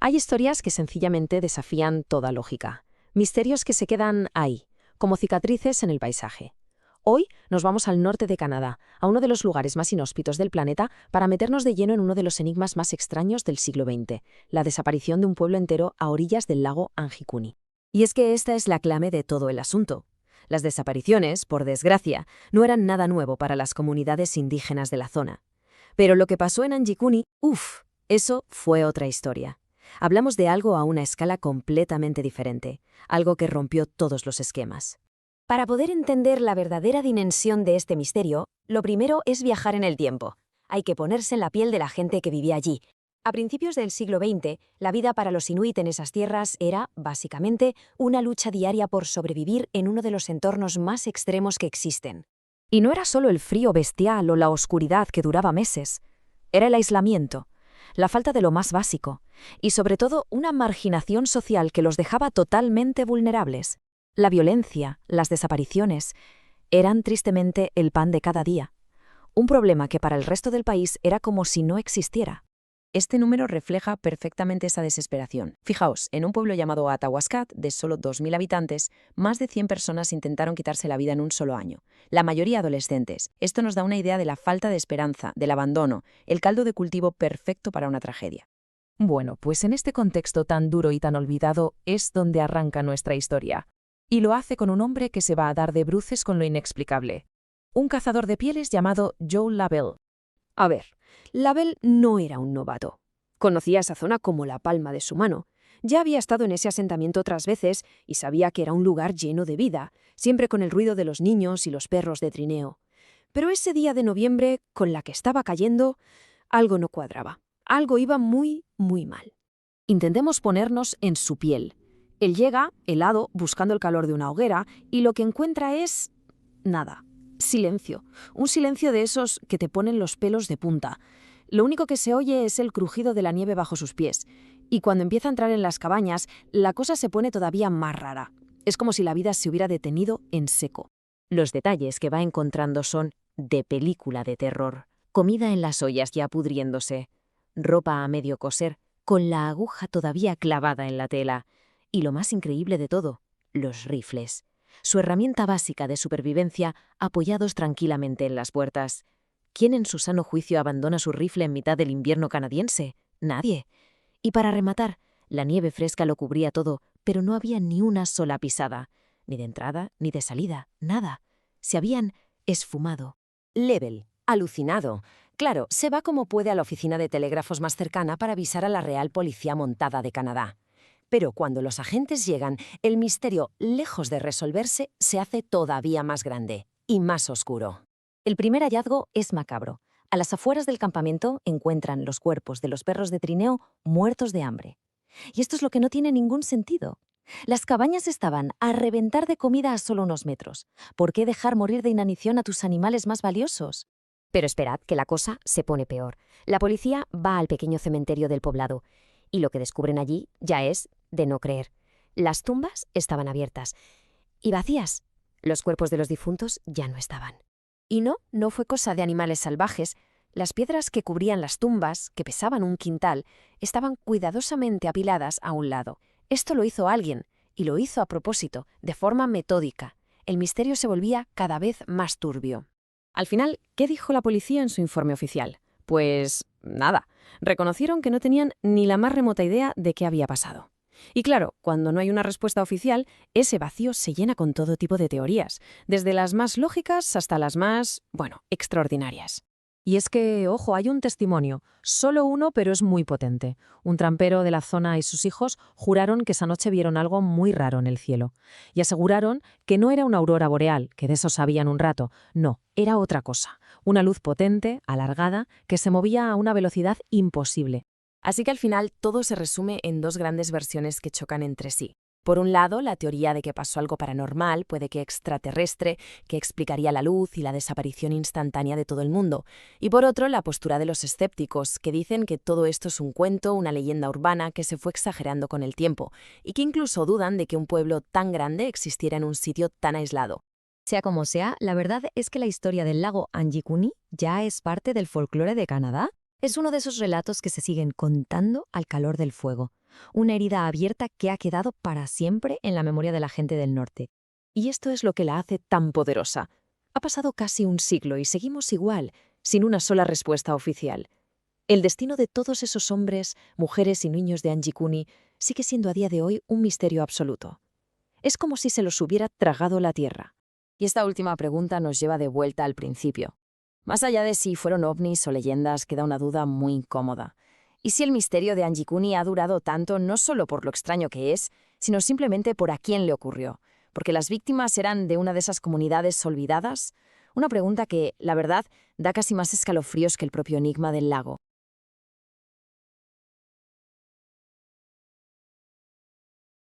Hay historias que sencillamente desafían toda lógica. Misterios que se quedan ahí, como cicatrices en el paisaje. Hoy nos vamos al norte de Canadá, a uno de los lugares más inhóspitos del planeta, para meternos de lleno en uno de los enigmas más extraños del siglo XX, la desaparición de un pueblo entero a orillas del lago Anjikuni. Y es que esta es la clave de todo el asunto. Las desapariciones, por desgracia, no eran nada nuevo para las comunidades indígenas de la zona. Pero lo que pasó en Anjikuni, eso fue otra historia. Hablamos de algo a una escala completamente diferente, algo que rompió todos los esquemas. Para poder entender la verdadera dimensión de este misterio, lo primero es viajar en el tiempo. Hay que ponerse en la piel de la gente que vivía allí. A principios del siglo XX, la vida para los inuit en esas tierras era, básicamente, una lucha diaria por sobrevivir en uno de los entornos más extremos que existen. Y no era solo el frío bestial o la oscuridad que duraba meses. Era el aislamiento, la falta de lo más básico, y sobre todo una marginación social que los dejaba totalmente vulnerables. La violencia, las desapariciones, eran tristemente el pan de cada día. Un problema que para el resto del país era como si no existiera. Este número refleja perfectamente esa desesperación. Fijaos, en un pueblo llamado Atahuascat, de solo 2.000 habitantes, más de 100 personas intentaron quitarse la vida en un solo año. La mayoría adolescentes. Esto nos da una idea de la falta de esperanza, del abandono, el caldo de cultivo perfecto para una tragedia. Bueno, pues en este contexto tan duro y tan olvidado es donde arranca nuestra historia. Y lo hace con un hombre que se va a dar de bruces con lo inexplicable. Un cazador de pieles llamado Joe Labelle. A ver, Labelle no era un novato. Conocía esa zona como la palma de su mano. Ya había estado en ese asentamiento otras veces y sabía que era un lugar lleno de vida, siempre con el ruido de los niños y los perros de trineo. Pero ese día de noviembre, con la que estaba cayendo, algo no cuadraba. Algo iba muy, muy mal. Intentemos ponernos en su piel. Él llega, helado, buscando el calor de una hoguera, y lo que encuentra es... nada. Silencio. Un silencio de esos que te ponen los pelos de punta. Lo único que se oye es el crujido de la nieve bajo sus pies. Y cuando empieza a entrar en las cabañas, la cosa se pone todavía más rara. Es como si la vida se hubiera detenido en seco. Los detalles que va encontrando son de película de terror. Comida en las ollas ya pudriéndose. Ropa a medio coser, con la aguja todavía clavada en la tela. Y lo más increíble de todo, los rifles. Su herramienta básica de supervivencia apoyados tranquilamente en las puertas. ¿Quién en su sano juicio abandona su rifle en mitad del invierno canadiense? Nadie. Y para rematar, la nieve fresca lo cubría todo, pero no había ni una sola pisada. Ni de entrada, ni de salida, nada. Se habían esfumado. Labelle, alucinado. Claro, se va como puede a la oficina de telégrafos más cercana para avisar a la Real Policía Montada de Canadá. Pero cuando los agentes llegan, el misterio, lejos de resolverse, se hace todavía más grande y más oscuro. El primer hallazgo es macabro. A las afueras del campamento encuentran los cuerpos de los perros de trineo muertos de hambre. Y esto es lo que no tiene ningún sentido. Las cabañas estaban a reventar de comida a solo unos metros. ¿Por qué dejar morir de inanición a tus animales más valiosos? Pero esperad, que la cosa se pone peor. La policía va al pequeño cementerio del poblado. Y lo que descubren allí ya es de no creer. Las tumbas estaban abiertas y vacías. Los cuerpos de los difuntos ya no estaban. Y no fue cosa de animales salvajes. Las piedras que cubrían las tumbas, que pesaban un quintal, estaban cuidadosamente apiladas a un lado. Esto lo hizo alguien, y lo hizo a propósito, de forma metódica. El misterio se volvía cada vez más turbio. Al final, ¿qué dijo la policía en su informe oficial? Pues nada. Reconocieron que no tenían ni la más remota idea de qué había pasado. Y claro, cuando no hay una respuesta oficial, ese vacío se llena con todo tipo de teorías, desde las más lógicas hasta las más, extraordinarias. Y es que, ojo, hay un testimonio, solo uno, pero es muy potente. Un trampero de la zona y sus hijos juraron que esa noche vieron algo muy raro en el cielo. Y aseguraron que no era una aurora boreal, que de eso sabían un rato. No, era otra cosa. Una luz potente, alargada, que se movía a una velocidad imposible. Así que al final todo se resume en dos grandes versiones que chocan entre sí. Por un lado, la teoría de que pasó algo paranormal, puede que extraterrestre, que explicaría la luz y la desaparición instantánea de todo el mundo. Y por otro, la postura de los escépticos, que dicen que todo esto es un cuento, una leyenda urbana que se fue exagerando con el tiempo, y que incluso dudan de que un pueblo tan grande existiera en un sitio tan aislado. Sea como sea, la verdad es que la historia del lago Anjikuni ya es parte del folclore de Canadá. Es uno de esos relatos que se siguen contando al calor del fuego. una herida abierta que ha quedado para siempre en la memoria de la gente del norte. Y esto es lo que la hace tan poderosa. Ha pasado casi un siglo y seguimos igual, sin una sola respuesta oficial. El destino de todos esos hombres, mujeres y niños de Anjikuni sigue siendo a día de hoy un misterio absoluto. Es como si se los hubiera tragado la tierra. Y esta última pregunta nos lleva de vuelta al principio. Más allá de si fueron ovnis o leyendas, queda una duda muy incómoda. ¿Y si el misterio de Anjikuni ha durado tanto no solo por lo extraño que es, sino simplemente por a quién le ocurrió? ¿Porque las víctimas eran de una de esas comunidades olvidadas? Una pregunta que, la verdad, da casi más escalofríos que el propio enigma del lago.